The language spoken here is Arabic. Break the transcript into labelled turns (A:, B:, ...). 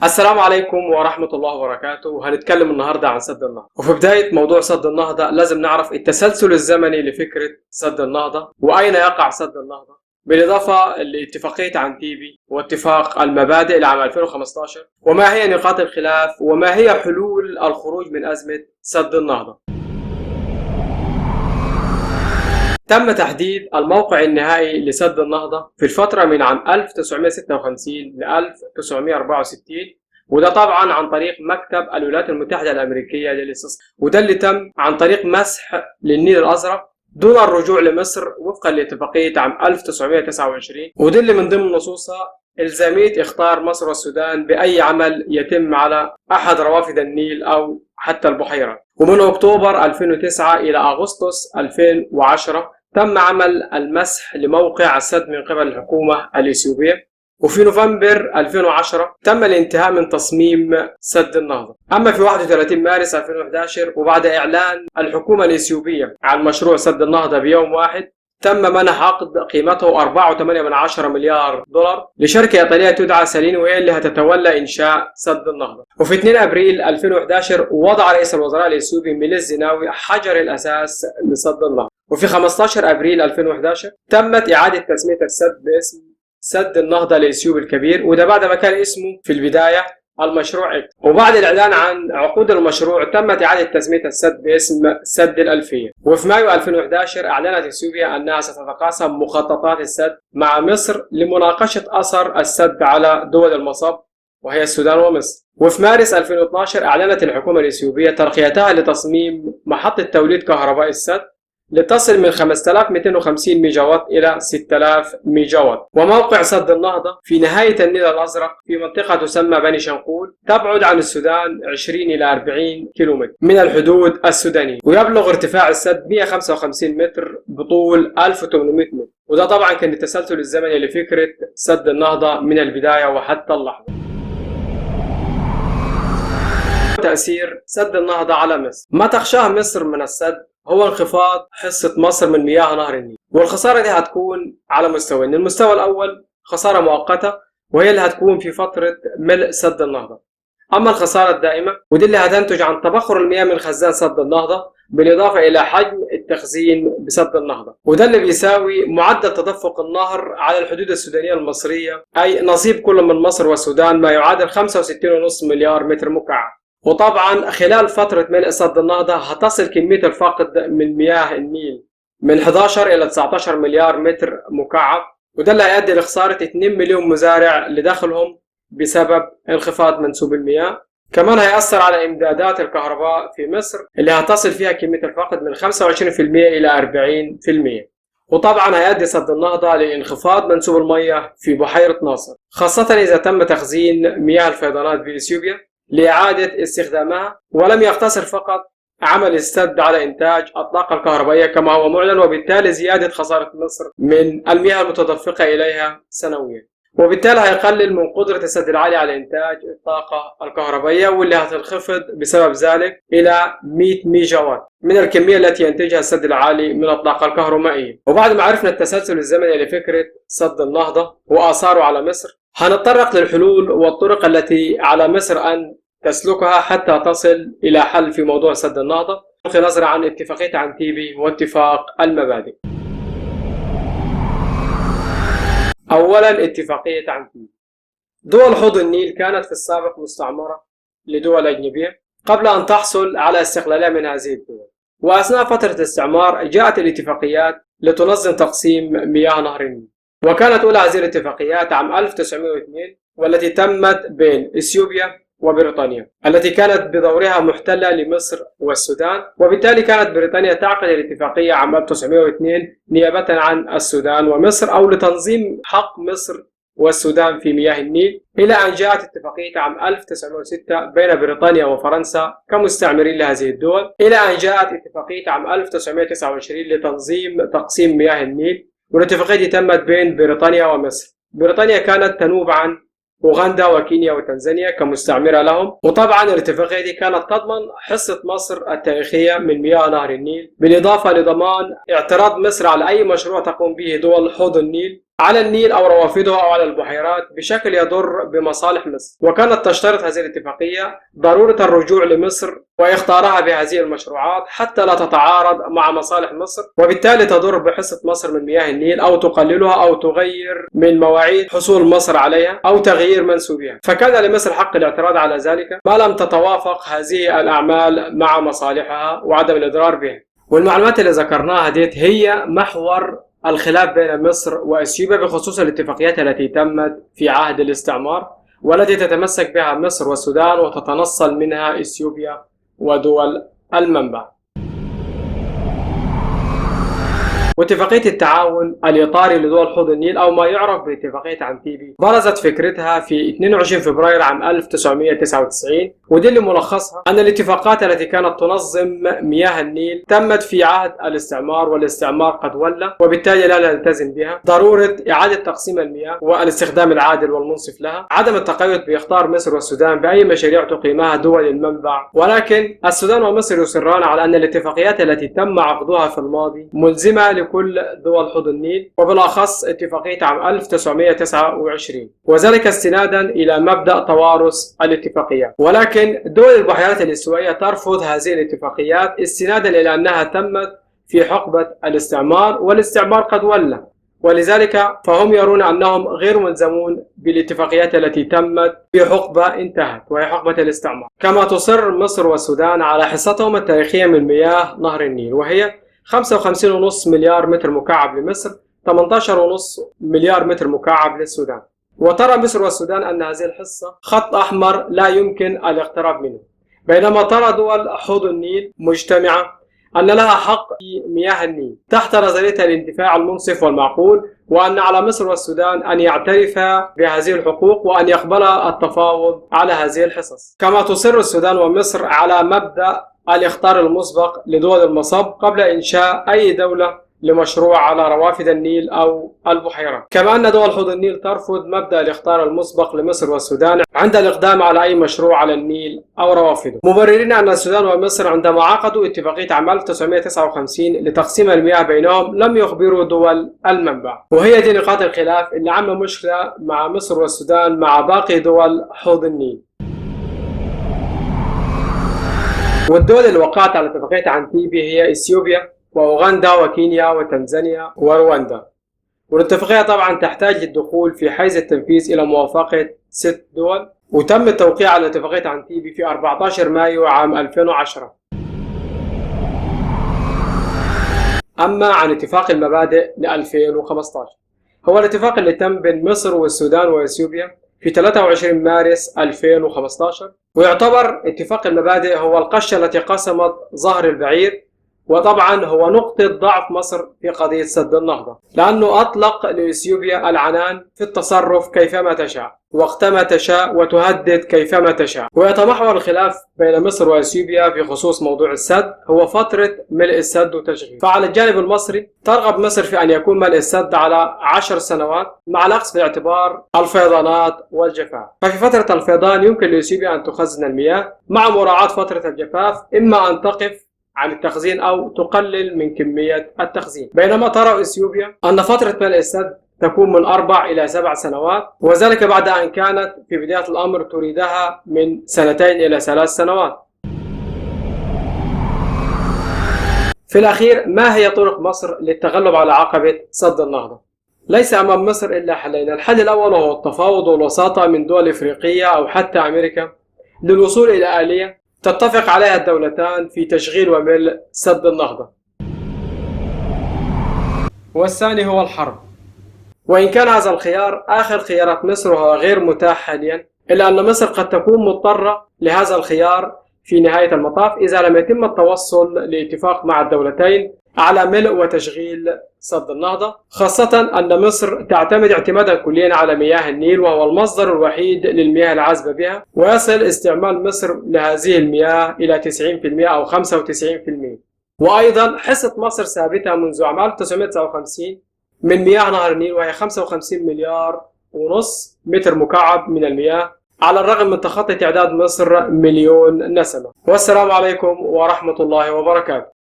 A: السلام عليكم ورحمة الله وبركاته. وهنتكلم النهاردة عن سد النهضة. وفي بداية موضوع سد النهضة لازم نعرف التسلسل الزمني لفكرة سد النهضة وأين يقع سد النهضة، بالإضافة لاتفاقية عنتيبي واتفاق المبادئ لعام 2015، وما هي نقاط الخلاف وما هي حلول الخروج من أزمة سد النهضة. تم تحديد الموقع النهائي لسد النهضة في الفترة من عام 1956 ل 1964، وده طبعا عن طريق مكتب الولايات المتحدة الأمريكية للاستصلاح، وده اللي تم عن طريق مسح للنيل الأزرق دون الرجوع لمصر وفقا لاتفاقية عام 1929، وده اللي من ضمن نصوصها إلزامية إخطار مصر والسودان بأي عمل يتم على أحد روافد النيل أو حتى البحيرة. ومن أكتوبر 2009 إلى أغسطس 2010 تم عمل المسح لموقع السد من قبل الحكومة الإثيوبية، وفي نوفمبر 2010 تم الانتهاء من تصميم سد النهضة. أما في 31 مارس 2011 وبعد إعلان الحكومة الإثيوبية عن مشروع سد النهضة بيوم واحد، تم منح عقد قيمته 4.8 مليار دولار لشركة إيطالية تدعى ساليني، وهي اللي هتتولى إنشاء سد النهضة. وفي 2 أبريل 2011 وضع رئيس الوزراء الإثيوبي ميليس زيناوي حجر الأساس لسد النهضة. وفي 15 أبريل 2011 تمت إعادة تسمية السد باسم سد النهضة الإثيوبي الكبير، وده بعد ما كان اسمه في البداية المشروع إكس. وبعد الإعلان عن عقود المشروع تمت إعادة تسمية السد باسم سد الألفية. وفي مايو 2011 أعلنت إثيوبيا أنها ستتقاسم مخططات السد مع مصر لمناقشة أثر السد على دول المصب وهي السودان ومصر. وفي مارس 2012 أعلنت الحكومة الإثيوبية ترقيتها لتصميم محطة توليد كهرباء السد لتصل من 5250 ميجا وات إلى 6000 ميجا وات. وموقع سد النهضة في نهاية النيل الأزرق في منطقة تسمى بني شنقول، تبعد عن السودان 20 إلى 40 كيلومتر من الحدود السودانية، ويبلغ ارتفاع السد 155 متر بطول 1800 متر. وده طبعا كان التسلسل الزمني لفكرة سد النهضة من البداية وحتى اللحظة. تأثير سد النهضة على مصر. ما تخشاه مصر من السد هو انخفاض حصة مصر من مياه نهر النيل، والخسارة دي هتكون على مستويين. المستوى الأول خسارة مؤقتة وهي اللي هتكون في فترة ملء سد النهضة، أما الخسارة الدائمة ودي اللي هتنتج عن تبخر المياه من خزان سد النهضة بالإضافة إلى حجم التخزين بسد النهضة، وده اللي بيساوي معدل تدفق النهر على الحدود السودانية المصرية، أي نصيب كل من مصر والسودان ما يعادل 65.5 مليار متر مكعب. وطبعا خلال فترة ملء سد النهضة هتصل كمية الفقد من مياه النيل من 11 إلى 19 مليار متر مكعب، وده اللي هيؤدي لخسارة 2 مليون مزارع لدخلهم بسبب انخفاض منسوب المياه. كمان هيأثر على إمدادات الكهرباء في مصر اللي هتصل فيها كمية الفقد من 25% إلى 40%. وطبعا هيؤدي سد النهضة لانخفاض منسوب المياه في بحيرة ناصر، خاصة إذا تم تخزين مياه الفيضانات في إثيوبيا لإعادة استخدامها. ولم يقتصر فقط عمل السد على إنتاج الطاقة الكهربائية كما هو معلن، وبالتالي زيادة خسارة مصر من المياه المتدفقة إليها سنويا، وبالتالي هيقلل من قدرة السد العالي على إنتاج الطاقة الكهربائية، واللي هتنخفض بسبب ذلك إلى 100 ميجا وات من الكمية التي ينتجها السد العالي من الطاقة الكهرومائية. وبعد ما عرفنا التسلسل الزمني لفكرة سد النهضة وآثاره على مصر، هنتطرق للحلول والطرق التي على مصر أن تسلكها حتى تصل إلى حل في موضوع سد النهضة، بغض النظر عن اتفاقية عنتيبي واتفاق المبادئ. أولا، اتفاقية عنتيبي. دول حوض النيل كانت في السابق مستعمرة لدول أجنبية قبل أن تحصل على استقلالية من هذه الدول، وأثناء فترة الاستعمار جاءت الاتفاقيات لتنظم تقسيم مياه نهر النيل. وكانت أولى هذه الاتفاقيات عام 1902 والتي تمت بين إثيوبيا وبريطانيا التي كانت بدورها محتلة لمصر والسودان، وبالتالي كانت بريطانيا تعقد الاتفاقية عام 1902 نيابة عن السودان ومصر أو لتنظيم حق مصر والسودان في مياه النيل، إلى أن جاءت اتفاقية عام 1906 بين بريطانيا وفرنسا كمستعمرين لهذه الدول، إلى أن جاءت اتفاقية عام 1929 لتنظيم تقسيم مياه النيل، والاتفاقية دي تمت بين بريطانيا ومصر. بريطانيا كانت تنوب عن أوغندا وكينيا وتنزانيا كمستعمرة لهم، وطبعا الاتفاقية دي كانت تضمن حصة مصر التاريخية من مياه نهر النيل، بالإضافة لضمان اعتراض مصر على أي مشروع تقوم به دول حوض النيل على النيل أو روافده أو على البحيرات بشكل يضر بمصالح مصر. وكانت تشترط هذه الاتفاقية ضرورة الرجوع لمصر وإخطارها بهذه المشروعات حتى لا تتعارض مع مصالح مصر، وبالتالي تضر بحصة مصر من مياه النيل أو تقللها أو تغير من مواعيد حصول مصر عليها أو تغيير منسوبها. فكان لمصر حق الاعتراض على ذلك ما لم تتوافق هذه الأعمال مع مصالحها وعدم الإضرار بها. والمعلومات اللي ذكرناها ديت هي محور الخلاف بين مصر وأثيوبيا بخصوص الاتفاقيات التي تمت في عهد الاستعمار والتي تتمسك بها مصر والسودان وتتنصل منها أثيوبيا ودول المنبع. واتفاقية التعاون الإطاري لدول حوض النيل أو ما يعرف باتفاقية عنتيبي برزت فكرتها في 22 فبراير عام 1999، ودي اللي ملخصها أن الاتفاقات التي كانت تنظم مياه النيل تمت في عهد الاستعمار والاستعمار قد ولى، وبالتالي لا نلتزم بها. ضرورة إعادة تقسيم المياه والاستخدام العادل والمنصف لها، عدم التقيد بإخطار مصر والسودان بأي مشاريع تقيمها دول المنبع، ولكن السودان ومصر يصران على أن الاتفاقيات التي تم عقدها في الماضي ملزمة لكل دول حوض النيل وبالأخص اتفاقية عام 1929، وذلك استنادا إلى مبدأ توارث الاتفاقيات. ولكن دول البحيرات الاستوائية ترفض هذه الاتفاقيات استنادا إلى أنها تمت في حقبة الاستعمار والاستعمار قد ولى، ولذلك فهم يرون أنهم غير ملزمون بالاتفاقيات التي تمت في حقبة انتهت وهي حقبة الاستعمار. كما تصر مصر والسودان على حصتهم التاريخية من مياه نهر النيل، وهي 55.5 مليار متر مكعب لمصر، 18.5 مليار متر مكعب للسودان. وترى مصر والسودان أن هذه الحصة خط أحمر لا يمكن الاقتراب منه، بينما ترى دول حوض النيل مجتمعة أن لها حق في مياه النيل تحت نظرية الاندفاع المنصف والمعقول، وأن على مصر والسودان أن يعترفا بهذه الحقوق وأن يقبلا التفاوض على هذه الحصص. كما تصر السودان ومصر على مبدأ الاخطار المسبق لدول المصب قبل إنشاء أي دولة لمشروع على روافد النيل أو البحيرات. كما أن دول حوض النيل ترفض مبدأ الاخطار المسبق لمصر والسودان عند الإقدام على أي مشروع على النيل أو روافده، مبررين أن السودان ومصر عندما عقدوا اتفاقية عام 1959 لتقسيم المياه بينهم لم يخبروا دول المنبع. وهي دي نقاط الخلاف اللي عاملة مشكلة مع مصر والسودان مع باقي دول حوض النيل. والدول اللي وقعت على اتفاقية عنتيبي هي إثيوبيا وأوغندا وكينيا وتنزانيا ورواندا. والاتفاقية طبعا تحتاج للدخول في حيز التنفيذ إلى موافقة 6 دول، وتم التوقيع على اتفاقية عنتيبي في 14 مايو عام 2010. أما عن اتفاق المبادئ ل 2015، هو الاتفاق اللي تم بين مصر والسودان وإثيوبيا في 23 مارس 2015، ويعتبر اتفاق المبادئ هو القشة التي قسمت ظهر البعير، وطبعا هو نقطة ضعف مصر في قضية سد النهضة، لأنه أطلق لإثيوبيا العنان في التصرف كيفما تشاء وقتما تشاء وتهدد كيفما تشاء. ويتمحور الخلاف بين مصر وإثيوبيا في خصوص موضوع السد هو فترة ملء السد وتشغيله. فعلى الجانب المصري ترغب مصر في أن يكون ملء السد على 10 سنوات مع الأخذ في الاعتبار الفيضانات والجفاف. ففي فترة الفيضان يمكن لإثيوبيا أن تخزن المياه مع مراعاة فترة الجفاف، إما أن تقف عن التخزين أو تقلل من كمية التخزين. بينما ترى إثيوبيا أن فترة ملء السد تكون من 4 إلى 7 سنوات، وذلك بعد أن كانت في بداية الأمر تريدها من 2 إلى 3 سنوات. في الأخير، ما هي طرق مصر للتغلب على عقبة سد النهضة؟ ليس أمام مصر إلا حلين. الحل الأول هو التفاوض والوساطة من دول إفريقية أو حتى أمريكا للوصول إلى آلية تتفق عليها الدولتان في تشغيل وملء سد النهضة. والثاني هو الحرب، وإن كان هذا الخيار آخر خيارات مصر وهو غير متاح حاليا، إلا أن مصر قد تكون مضطرة لهذا الخيار في نهاية المطاف إذا لم يتم التوصل لاتفاق مع الدولتين على ملء وتشغيل سد النهضة، خاصة أن مصر تعتمد اعتمادا كليا على مياه النيل وهو المصدر الوحيد للمياه العذبة بها، ويصل استعمال مصر لهذه المياه إلى 90% أو 95%. وأيضا حصة مصر ثابتة منذ عام 1959 من مياه نهر النيل وهي 55 مليار ونص متر مكعب من المياه، على الرغم من تخطي تعداد مصر 1,000,000 نسمة. والسلام عليكم ورحمة الله وبركاته.